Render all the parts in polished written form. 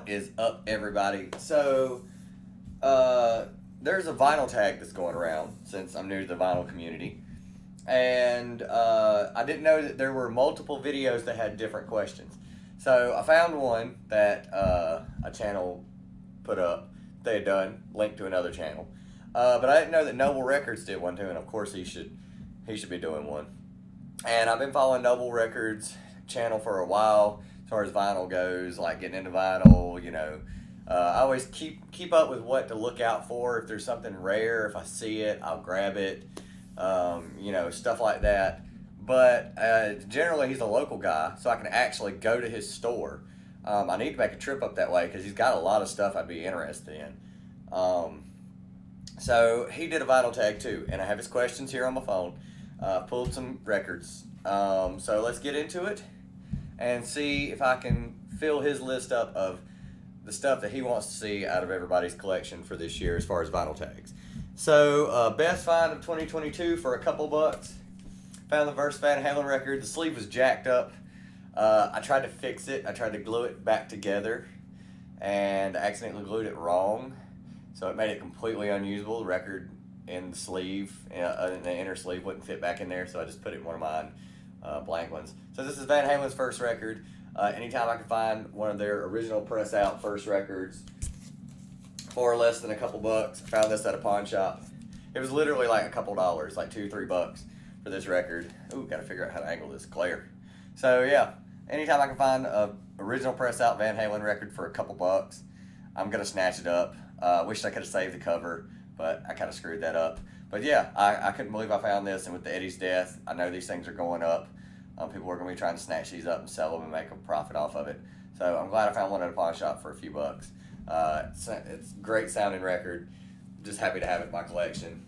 What is up, everybody? So, there's a vinyl tag that's going around since I'm new to the vinyl community. And I didn't know that there were multiple videos that had different questions. So, I found one that a channel put up, they had done, linked to another channel. But I didn't know that Noble Records did one too, and of course he should be doing one. And I've been following Noble Records channel for a while as far as vinyl goes, like getting into vinyl, I always keep up with what to look out for. If there's something rare, if I see it, I'll grab it, stuff like that. But generally, he's a local guy, so I can actually go to his store. I need to make a trip up that way because he's got a lot of stuff I'd be interested in. So he did a vinyl tag too, and I have his questions here on my phone. Pulled some records. So let's get into it and see if I can fill his list up of the stuff that he wants to see out of everybody's collection for this year as far as vinyl tags. So best find of 2022 for a couple bucks. Found the first Van Halen record. The sleeve was jacked up. I tried to fix it. I tried to glue it back together and accidentally glued it wrong. So it made it completely unusable. The record in the sleeve, in the inner sleeve, wouldn't fit back in there, so I just put it in one of mine blank ones. So this is Van Halen's first record. Anytime I can find one of their original press out first records for less than a couple bucks, I found this at a pawn shop. It was literally like a couple dollars, like $2-3 for this record. Ooh, gotta figure out how to angle this glare. So yeah, anytime I can find a original press out Van Halen record for a couple bucks, I'm gonna snatch it up. Wish I could have saved the cover, but I kind of screwed that up. But yeah, I couldn't believe I found this, and with the Eddie's death, I know these things are going up. People are going to be trying to snatch these up and sell them and make a profit off of it. So I'm glad I found one at a pawn shop for a few bucks. It's a great sounding record. Just happy to have it in my collection.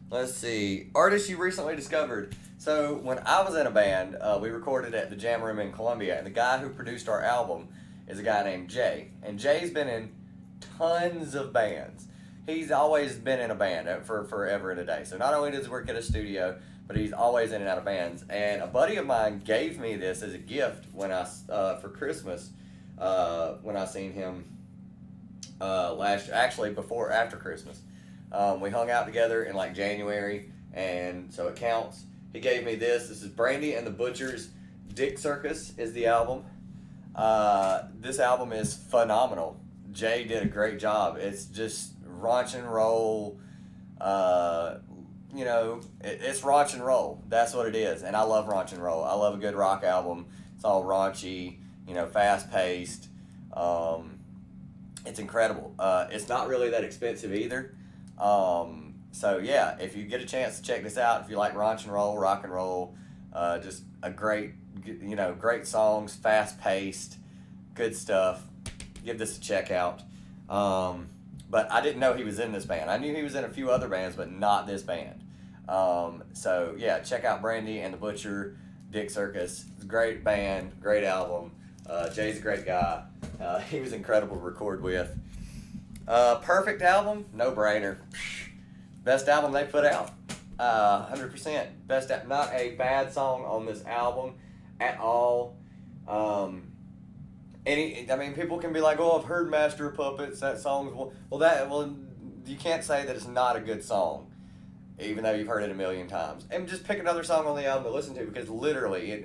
Let's see. Artists you recently discovered. So when I was in a band, we recorded at the Jam Room in Columbia, and the guy who produced our album is a guy named Jay. And Jay's been in tons of bands. He's always been in a band for forever and a day. So not only does he work at a studio, but he's always in and out of bands. And a buddy of mine gave me this as a gift when for Christmas, when I seen him after Christmas. We hung out together in like January, and so it counts. He gave me this. This is Brandy and the Butchers. Dick Circus is the album. This album is phenomenal. Jay did a great job. It's just raunch and roll. It's raunch and roll. That's what it is. And I love raunch and roll. I love a good rock album. It's all raunchy, fast paced. It's incredible. It's not really that expensive either. So yeah, if you get a chance to check this out, if you like raunch and roll, rock and roll, just a great songs, fast paced, good stuff. Give this a check out. But I didn't know he was in this band. I knew he was in a few other bands, but not this band. So yeah, check out Brandy and the Butcher, Dick Circus. It's a great band, great album. Jay's a great guy. He was incredible to record with. Perfect album, no brainer. Best album they put out, 100%. Not a bad song on this album at all. People can be like, "Oh, I've heard Master of Puppets. That song's you can't say that it's not a good song, even though you've heard it a million times." And just pick another song on the album to listen to, because literally,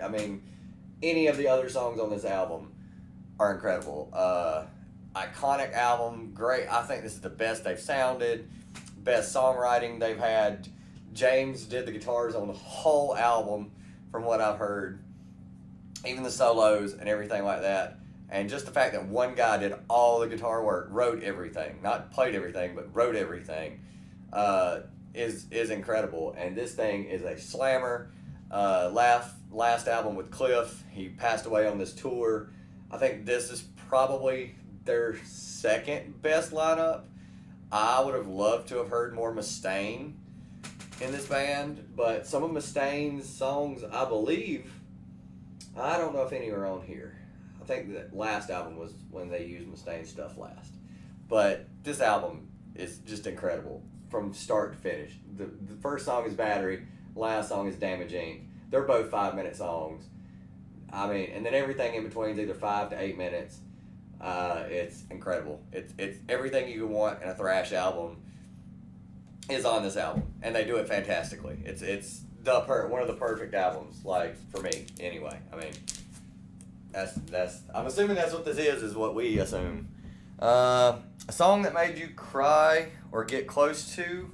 any of the other songs on this album are incredible. Iconic album, great. I think this is the best they've sounded, best songwriting they've had. James did the guitars on the whole album, from what I've heard, even the solos and everything like that. And just the fact that one guy did all the guitar work, wrote everything, not played everything, but wrote everything, is incredible. And this thing is a slammer. Last album with Cliff, he passed away on this tour. I think this is probably their second best lineup. I would have loved to have heard more Mustaine in this band, but some of Mustaine's songs, I don't know if any are on here. I think that last album was when they used Mustaine stuff last. But this album is just incredible from start to finish. The first song is Battery, last song is Damage Inc. They're both 5-minute songs. I mean, and then everything in between is either 5 to 8 minutes. It's incredible. It's everything you want in a thrash album is on this album, and they do it fantastically. It's one of the perfect albums, like for me anyway. I mean, that's I'm assuming that's what this is what we assume. A song that made you cry or get close to.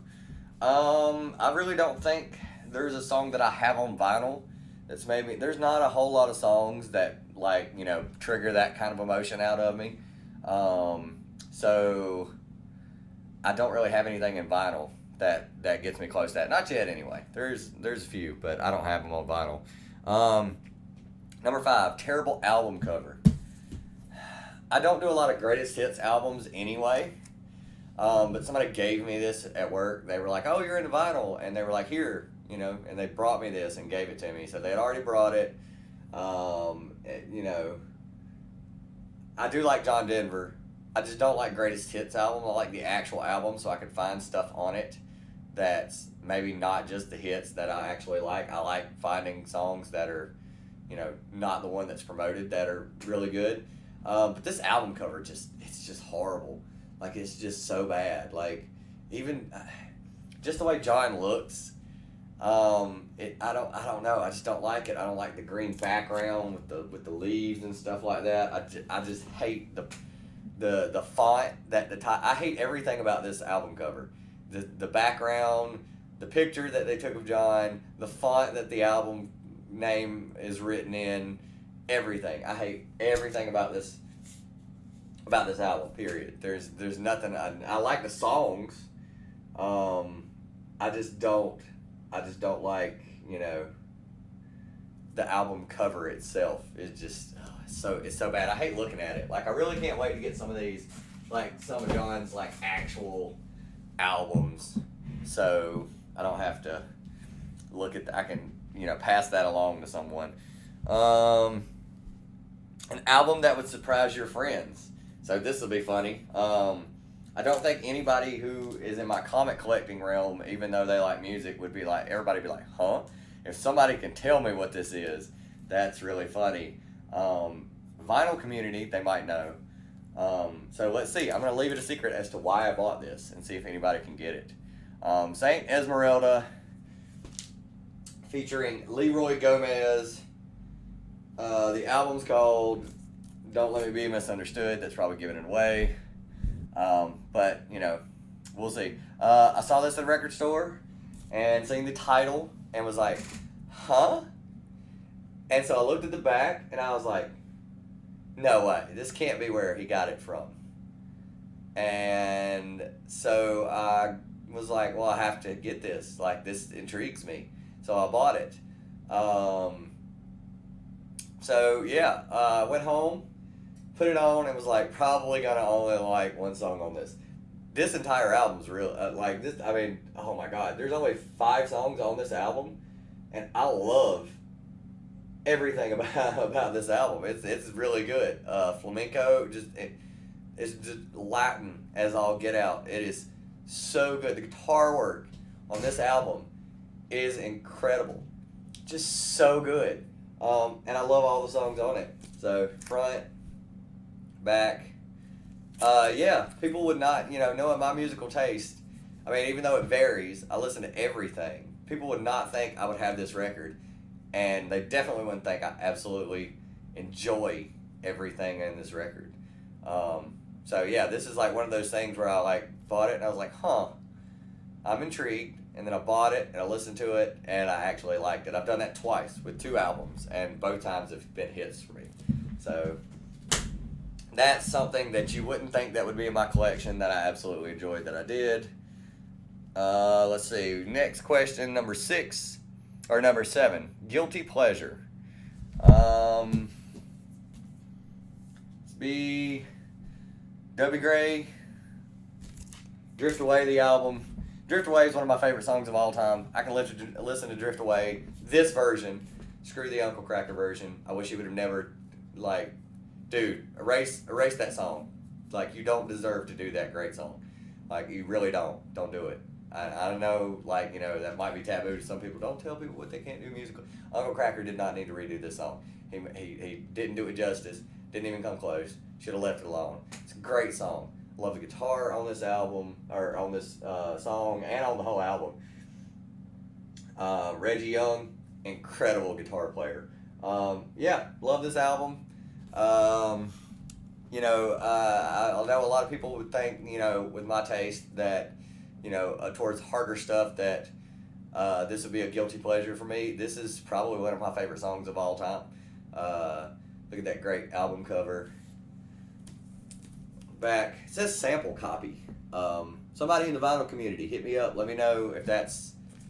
I really don't think there's a song that I have on vinyl that's made me. There's not a whole lot of songs that like trigger that kind of emotion out of me. So I don't really have anything in vinyl that gets me close to that. Not yet, anyway. There's a few, but I don't have them on vinyl. Number 5, terrible album cover. I don't do a lot of greatest hits albums anyway. But somebody gave me this at work. They were like, "Oh, you're into vinyl," and they were like, "Here," and they brought me this and gave it to me. So they had already brought it. I do like John Denver. I just don't like greatest hits album. I like the actual album, so I can find stuff on it that's maybe not just the hits that I actually like. I like finding songs that are, not the one that's promoted that are really good. But this album cover it's just horrible. Like, it's just so bad. Like, even just the way John looks, I don't know. I just don't like it. I don't like the green background with the leaves and stuff like that. I just hate the font I hate everything about this album cover. The background, the picture that they took of John, the font that the album name is written in, everything. I hate everything about this album, period. There's nothing. I like the songs. I just don't like, the album cover itself. It's just it's so bad. I hate looking at it. Like, I really can't wait to get some of these, like some of John's like actual albums, so I don't have to look at I can pass that along to someone. An album that would surprise your friends. So this will be funny. I don't think anybody who is in my comic collecting realm, even though they like music, would be like, everybody be like, huh? If somebody can tell me what this is, that's really funny. Vinyl community, they might know. So let's see. I'm going to leave it a secret as to why I bought this and see if anybody can get it. Saint Esmeralda, featuring Leroy Gomez. The album's called Don't Let Me Be Misunderstood. That's probably giving it away. But, we'll see. I saw this at a record store and seen the title and was like, huh? And so I looked at the back and I was like, no way. This can't be where he got it from. And so I was like, well, I have to get this. Like, this intrigues me. So I bought it. So, yeah, I went home, put it on, and was like, probably gonna only like one song on this. This entire album's real, like this. I mean, oh my God, there's only 5 songs on this album, and I love everything about this album. It's really good. Flamenco, it's just Latin as all get out. It is so good. The guitar work on this album is incredible, just so good. And I love all the songs on it. So front, back. Yeah, people would not, knowing my musical taste, I mean, even though it varies, I listen to everything. People would not think I would have this record, and they definitely wouldn't think I absolutely enjoy everything in this record. So yeah, this is like one of those things where I like bought it and I was like, huh, I'm intrigued, and then I bought it and I listened to it and I actually liked it. I've done that twice with 2 albums, and both times have been hits for me. So that's something that you wouldn't think that would be in my collection that I absolutely enjoyed that I did. Let's see. Next question, number 7. Guilty pleasure. Be Dobie Gray. Drift Away, the album. Drift Away is one of my favorite songs of all time. I can listen to Drift Away, this version. Screw the Uncle Kracker version. I wish he would have never, dude, erase that song. Like, you don't deserve to do that great song. Like, you really don't. Don't do it. I know, like, that might be taboo to some people. Don't tell people what they can't do musically. Uncle Cracker did not need to redo this song. He didn't do it justice. Didn't even come close. Should have left it alone. It's a great song. Love the guitar on this album, or on this song, and on the whole album. Reggie Young, incredible guitar player. Yeah, love this album. I know a lot of people would think, with my taste that, towards harder stuff that this would be a guilty pleasure for me. This is probably one of my favorite songs of all time. Look at that great album cover. Back, it says sample copy. Somebody in the vinyl community, hit me up. Let me know if that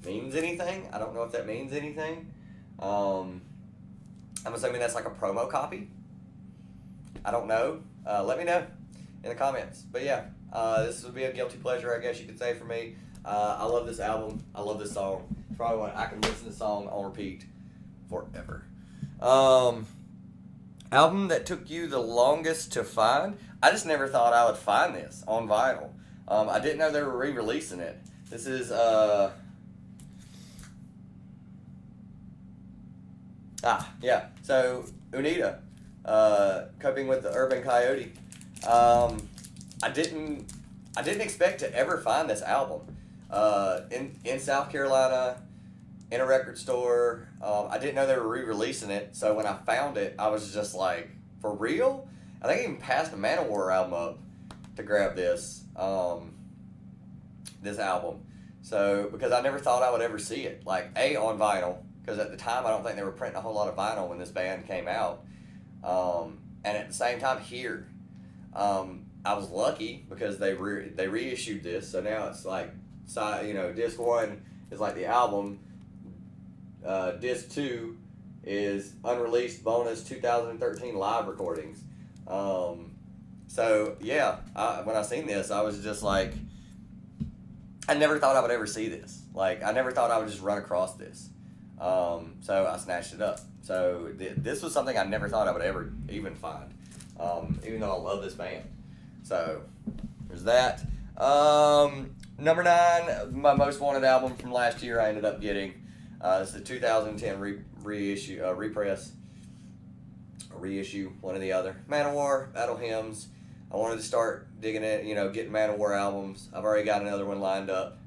means anything. I don't know if that means anything. I'm assuming that's like a promo copy. I don't know. Let me know in the comments. But yeah, this would be a guilty pleasure, I guess you could say, for me. I love this album. I love this song. It's probably one I can listen to this song on repeat forever. Album that took you the longest to find? I just never thought I would find this on vinyl. I didn't know they were re-releasing it. This is so Unita, Coping with the Urban Coyote. I didn't expect to ever find this album in South Carolina, in a record store. I didn't know they were re-releasing it, so when I found it, I was just like, for real? I think I even passed the Manowar album up to grab this this album. So, because I never thought I would ever see it, like, on vinyl, because at the time I don't think they were printing a whole lot of vinyl when this band came out. And at the same time here, I was lucky because they reissued this, so now it's like, disc 1 is like the album, disc 2 is unreleased bonus 2013 live recordings. So yeah, when I seen this, I was just like, I never thought I would ever see this. Like, I never thought I would just run across this. So I snatched it up. So this was something I never thought I would ever even find, even though I love this band. So there's that. Number 9, my most wanted album from last year, I ended up getting. It's the 2010 reissue, reissue, one or the other. Manowar, Battle Hymns. I wanted to start digging it, getting Manowar albums. I've already got another one lined up.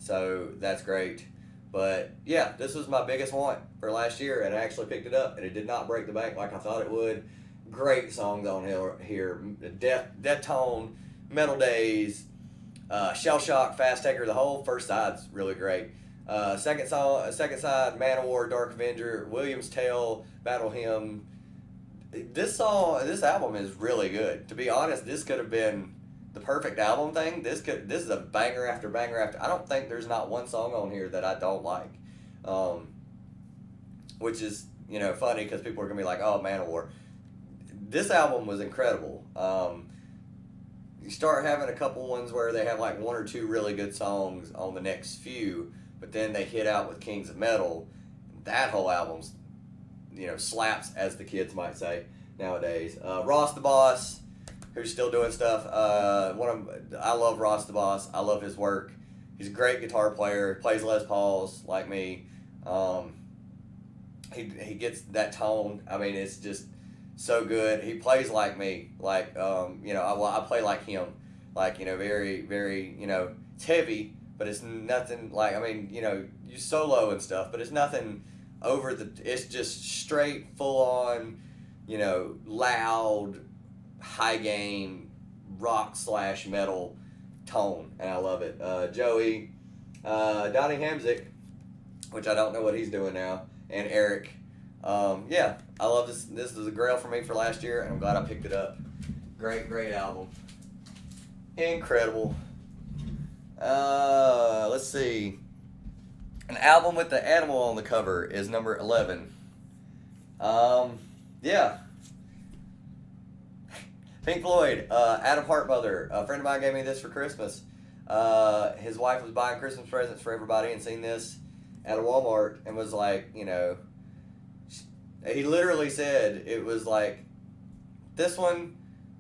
So that's great. But yeah, this was my biggest want for last year, and I actually picked it up, and it did not break the bank like I thought it would. Great songs on here. Death Tone, Metal Days, Shell Shock, Fast Taker. The whole first side's really great. Second side, Manowar, Dark Avenger, William's Tale, Battle Hymn. This album is really good. To be honest, this could have been the perfect album thing. This is a banger after banger after. I don't think there's not one song on here that I don't like. Which is, funny because people are gonna be like, oh, Manowar. This album was incredible. You start having a couple ones where they have like one or two really good songs on the next few, but then they hit out with Kings of Metal. That whole album's, slaps, as the kids might say nowadays. Ross the Boss, who's still doing stuff. I love Ross the Boss. I love his work. He's a great guitar player. Plays Les Pauls like me. He gets that tone. I mean, it's just so good. He plays like me. Like, I play like him. Like, very, very, it's heavy, but it's nothing like, you solo and stuff, but it's nothing it's just straight, full on, loud, high gain, rock / metal tone, and I love it. Joey, Donnie Hamzik, which I don't know what he's doing now, and Eric. Yeah, I love this. This is a grail for me for last year, and I'm glad I picked it up. Great album. Incredible. Let's see. An album with the animal on the cover is number 11. Yeah. Pink Floyd, Adam Hartmother. A friend of mine gave me this for Christmas. His wife was buying Christmas presents for everybody and seen this at a Walmart and was like, he literally said it was like, this one,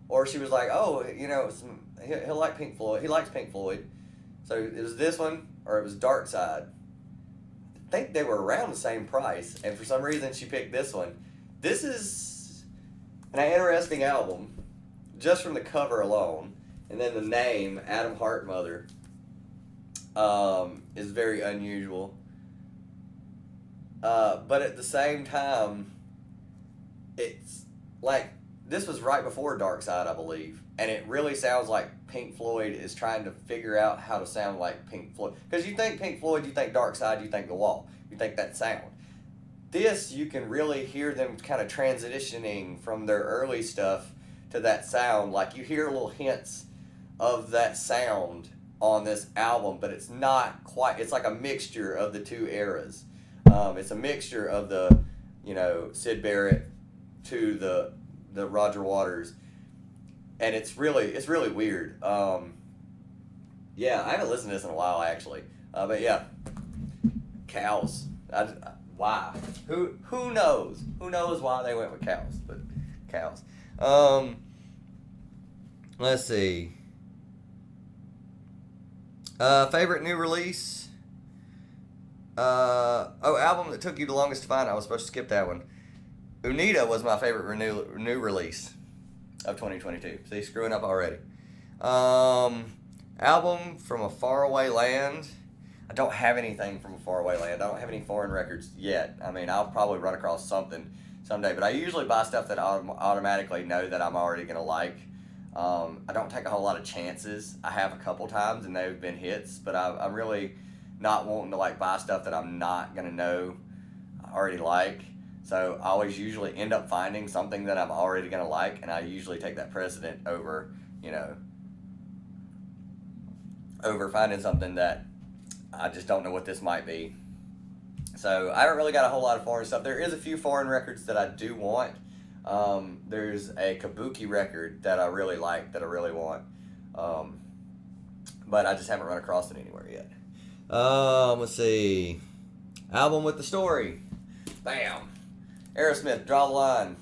or she was like, oh, he'll like Pink Floyd. He likes Pink Floyd. So it was this one or it was Dark Side. I think they were around the same price, and for some reason she picked this one. This is an interesting album, just from the cover alone, and then the name Atom Heart Mother is very unusual. But at the same time, it's like this was right before Dark Side, I believe, and it really sounds like Pink Floyd is trying to figure out how to sound like Pink Floyd. Because you think Pink Floyd, you think Dark Side, you think The Wall, you think that sound. This, you can really hear them kind of transitioning from their early stuff to that sound. Like you hear little hints of that sound on this album, but it's not quite. It's like a mixture of the two eras. It's a mixture of the, Syd Barrett to the Roger Waters, and it's really weird. Yeah, I haven't listened to this in a while actually, but yeah, Cows. Why? Who knows? Who knows why they went with Cows? But Cows. Let's see. Favorite new release. Album that took you the longest to find. I was supposed to skip that one. Unita was my favorite new release of 2022. See, screwing up already. Album from a faraway land. I don't have anything from a faraway land. I don't have any foreign records yet. I mean, I'll probably run across something someday, but I usually buy stuff that I automatically know that I'm already going to like. I don't take a whole lot of chances. I have a couple times, and they've been hits, but I'm really not wanting to buy stuff that I'm not going to know I already like. So I always usually end up finding something that I'm already going to like, and I usually take that precedent over, over finding something that I just don't know what this might be. So I haven't really got a whole lot of foreign stuff. There is a few foreign records that I do want. There's a Kabuki record that I really like, that I really want. But I just haven't run across it anywhere yet. Let's see. Album with the story. Bam. Aerosmith, Draw the Line.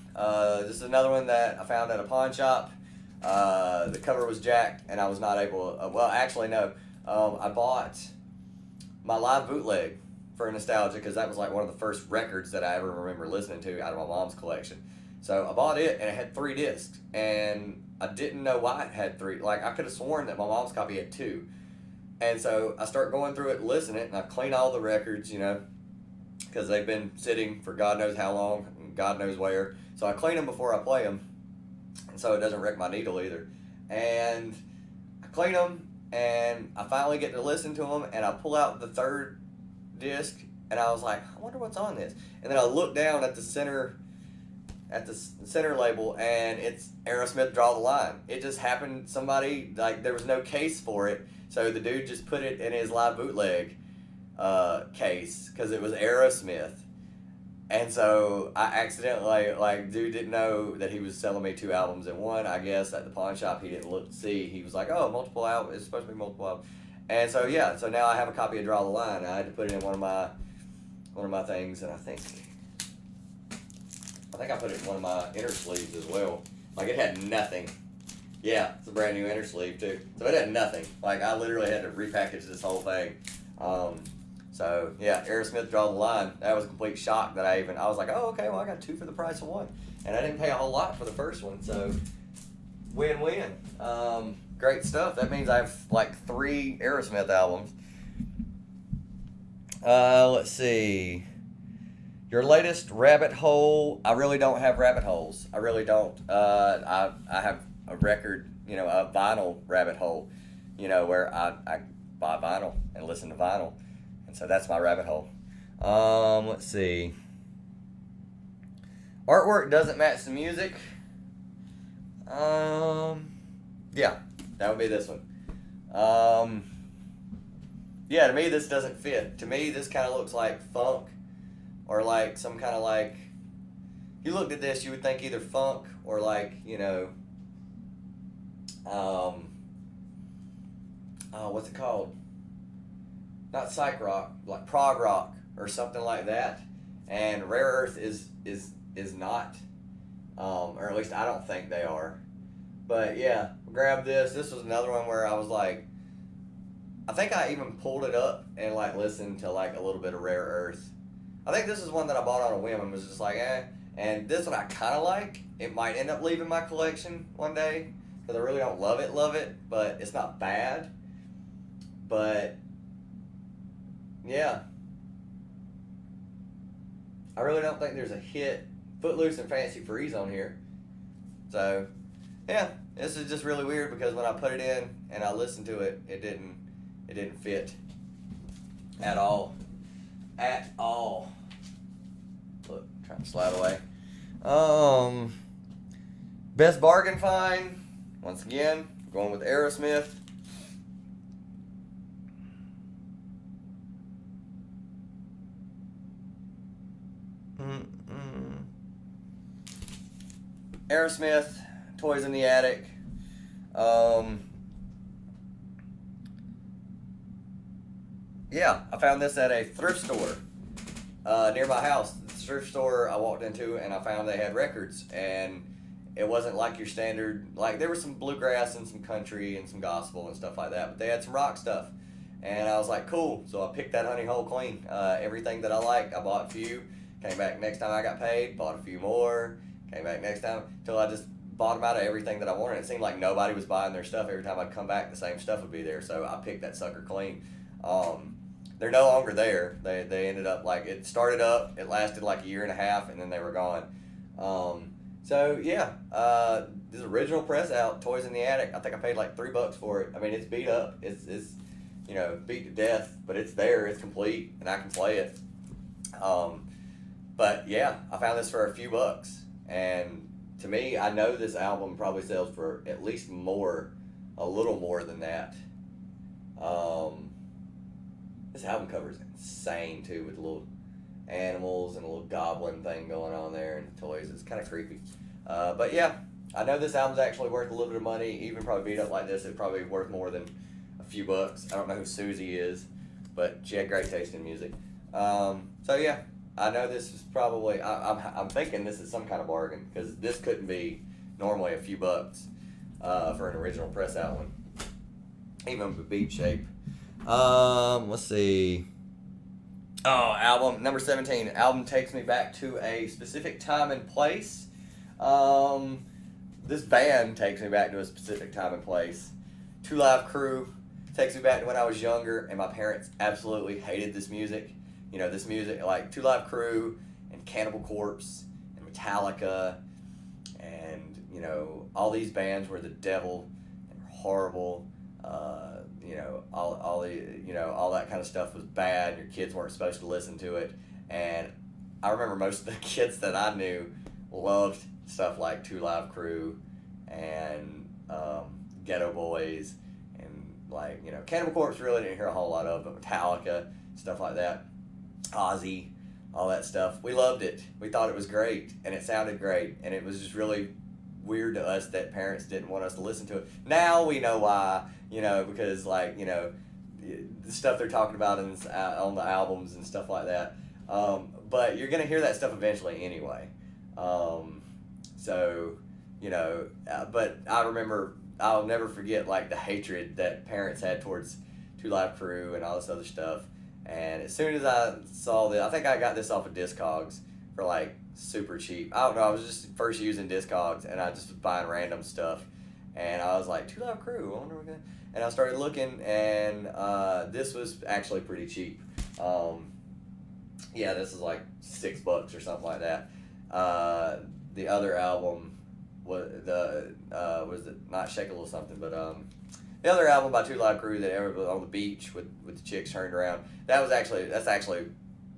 This is another one that I found at a pawn shop. The cover was jacked, and I was not able to, well, actually, no. I bought my live bootleg for nostalgia, because that was one of the first records that I ever remember listening to out of my mom's collection. So I bought it, and it had 3 discs, and I didn't know why it had 3. I could have sworn that my mom's copy had 2. And so I start going through it and listening, and I clean all the records, because they've been sitting for God knows how long, and God knows where. So I clean them before I play them, and so it doesn't wreck my needle either. And I clean them, and I finally get to listen to them, and I pull out the 3rd disc, and I was like, I wonder what's on this. And then I look down at the center label, and it's Aerosmith, Draw the Line. It just happened, somebody, there was no case for it, so the dude just put it in his live bootleg case, because it was Aerosmith. And so I accidentally, dude didn't know that he was selling me 2 albums in one, I guess, at the pawn shop. He didn't look to see. He was like, oh, multiple albums, it's supposed to be multiple albums. And so, yeah, so now I have a copy of Draw the Line. I had to put it in one of my things, and I think I put it in one of my inner sleeves as well. It had nothing. Yeah, it's a brand new inner sleeve too. So it had nothing. I literally had to repackage this whole thing. So yeah, Aerosmith, Draw the Line. That was a complete shock that I was like, oh, okay, well I got 2 for the price of 1. And I didn't pay a whole lot for the first one, so win-win. Great stuff. That means I have 3 Aerosmith albums. Let's see. Your latest rabbit hole. I really don't have rabbit holes. I really don't. I have a record, a vinyl rabbit hole, where I buy vinyl and listen to vinyl. And so that's my rabbit hole. Let's see. Artwork doesn't match the music. Yeah, that would be this one. Yeah, to me this doesn't fit. To me this kind of looks like funk, or some kind of if you looked at this you would think either funk or what's it called? Not psych rock, prog rock or something like that. And Rare Earth is not, or at least I don't think they are. But yeah, grab this. This was another one where I was like, I think I even pulled it up and like listened to like a little bit of Rare Earth. I think this is one that I bought on a whim and was just like, eh. And this one I kind of like. It might end up leaving my collection one day because I really don't love it, but it's not bad. But yeah, I really don't think there's a hit Footloose and Fancy Freeze on here. So yeah, this is just really weird because when I put it in and I listened to it, it didn't fit at all. At all. Look, trying to slide away. Best bargain find. Once again, going with Aerosmith. Aerosmith, Toys in the Attic. Yeah, I found this at a thrift store near my house. The thrift store I walked into and I found they had records, and it wasn't like your standard, like there was some bluegrass and some country and some gospel and stuff like that, but they had some rock stuff. And I was like, cool. So I picked that honey hole clean. Everything that I liked, I bought a few. Came back next time I got paid, bought a few more. Came back next time till I just bought them out of everything that I wanted. It seemed like nobody was buying their stuff. Every time I'd come back, the same stuff would be there. So I picked that sucker clean. They're no longer there. They ended up like, it started up, it lasted like a year and a half, and then they were gone. So yeah, this original press out, Toys in the Attic. I think I paid like $3 for it. I mean, it's beat up. It's beat to death, but it's there. It's complete, and I can play it. But yeah, I found this for a few bucks, and to me, I know this album probably sells for at least a little more than that. This album cover is insane too, with little animals and a little goblin thing going on there and the toys. It's kind of creepy. But yeah, I know this album's actually worth a little bit of money. Even probably beat up like this, it's probably worth more than a few bucks. I don't know who Susie is, but she had great taste in music. So yeah, I know this is probably, I'm thinking this is some kind of bargain, because this couldn't be normally a few bucks for an original press out one, even with beat shape. Let's see. Oh, album number 17. Album takes me back to a specific time and place. This band takes me back to a specific time and place. Two Live Crew takes me back to when I was younger, and my parents absolutely hated this music. This music, like Two Live Crew and Cannibal Corpse and Metallica, and all these bands were the devil and horrible. All that kind of stuff was bad. Your kids weren't supposed to listen to it, and I remember most of the kids that I knew loved stuff like Two Live Crew and Ghetto Boys, and Cannibal Corpse really didn't hear a whole lot of, but Metallica, stuff like that, Ozzy, all that stuff. We loved it. We thought it was great, and it sounded great, and it was just really weird to us that parents didn't want us to listen to it. Now we know why, because the stuff they're talking about on the albums and stuff like that. But you're gonna hear that stuff eventually anyway. But I remember, I'll never forget the hatred that parents had towards Two Live Crew and all this other stuff. And as soon as I saw I think I got this off of Discogs for super cheap. I don't know, I was just first using Discogs, and I just was buying random stuff, and I was like, Two Live Crew, I wonder what gonna... And I started looking, and this was actually pretty cheap. This is like $6 or something like that. The other album was it not Shake a Little Something, but the other album by Two Live Crew that everybody on the beach with the chicks turned around. That's actually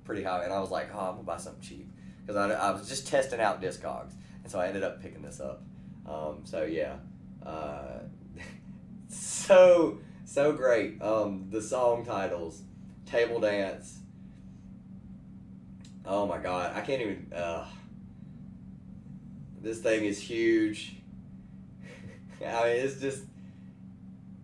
pretty high, and I was like, oh, I'm gonna buy something cheap, because I was just testing out Discogs, and so I ended up picking this up. So great. The song titles, Table Dance. Oh my God, I can't even. This thing is huge. I mean, it's just.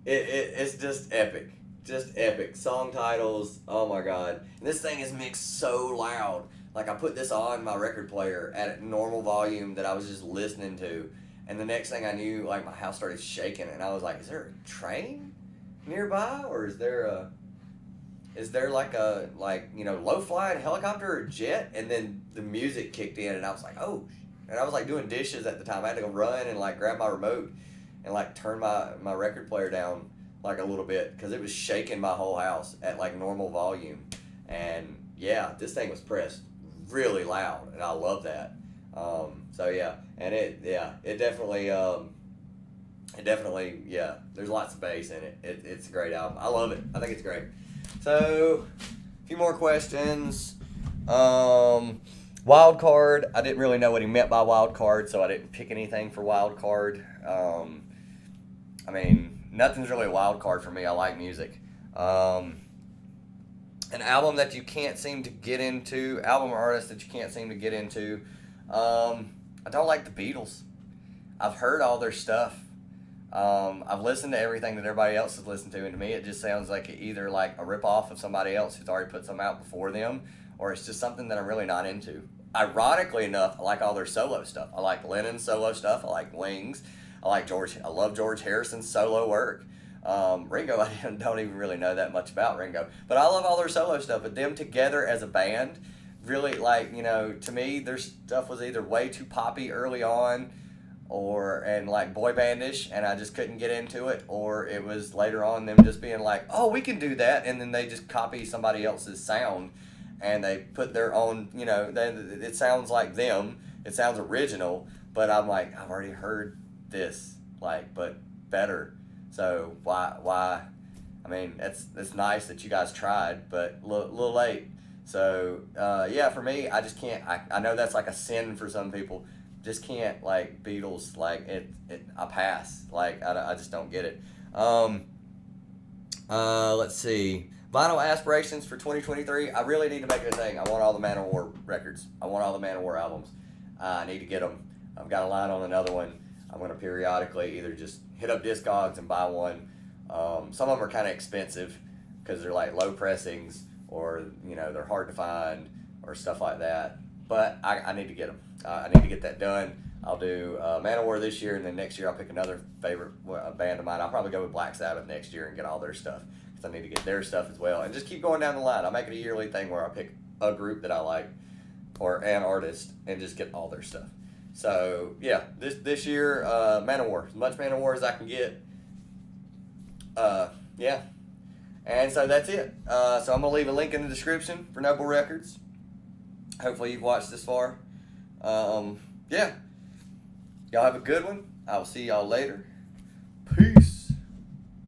It's just epic. Just epic. Song titles, oh my God. And this thing is mixed so loud. I put this on my record player at normal volume that I was just listening to, and the next thing I knew, my house started shaking, and I was like, is there a train? nearby, or is there like a low flying helicopter or jet? And then the music kicked in, and I was like, oh, and I was like doing dishes at the time. I had to go run and like grab my remote and like turn my record player down like a little bit because it was shaking my whole house at like normal volume. And yeah, this thing was pressed really loud, and I love that. So yeah, and it definitely, yeah, there's lots of bass in it. It's a great album. I love it. I think it's great. So, a few more questions. Wild card. I didn't really know what he meant by wild card, so I didn't pick anything for wild card. I mean, nothing's really a wild card for me. I like music. An album that you can't seem to get into, album or artist that you can't seem to get into. I don't like the Beatles. I've heard all their stuff. I've listened to everything that everybody else has listened to, and to me it just sounds like either like a ripoff of somebody else who's already put some out before them, or it's just something that I'm really not into. Ironically enough, I like all their solo stuff. I like Lennon's solo stuff. I like Wings. I love George Harrison's solo work. Ringo, I don't even really know that much about Ringo, but I love all their solo stuff. But them together as a band, really, like, to me, their stuff was either way too poppy early on, and like boy bandish, and I just couldn't get into it, or it was later on them just being like, oh, we can do that, and then they just copy somebody else's sound, and they put their own, it sounds like them, it sounds original, but I'm like, I've already heard this, like, but better. So why? I mean, it's nice that you guys tried, but a little late. So yeah, for me, I just can't. I know that's like a sin for some people. Just can't, like, Beatles, like I pass. Like, I just don't get it. Let's see. Vinyl aspirations for 2023. I really need to make it a thing. I want all the Manowar records. I want all the Manowar albums. I need to get them. I've got a line on another one. I'm going to periodically either just hit up Discogs and buy one. Some of them are kind of expensive because they're like low pressings, or they're hard to find, or stuff like that. But I need to get them. I need to get that done. I'll do Manowar this year, and then next year I'll pick another favorite band of mine. I'll probably go with Black Sabbath next year and get all their stuff, because I need to get their stuff as well. And just keep going down the line. I'll make it a yearly thing where I pick a group that I like, or an artist, and just get all their stuff. So yeah, this year, Manowar, as much Manowar as I can get. Yeah, and so that's it. So I'm gonna leave a link in the description for Noble Records. Hopefully you've watched this far. Yeah, y'all have a good one. I will see y'all later. Peace.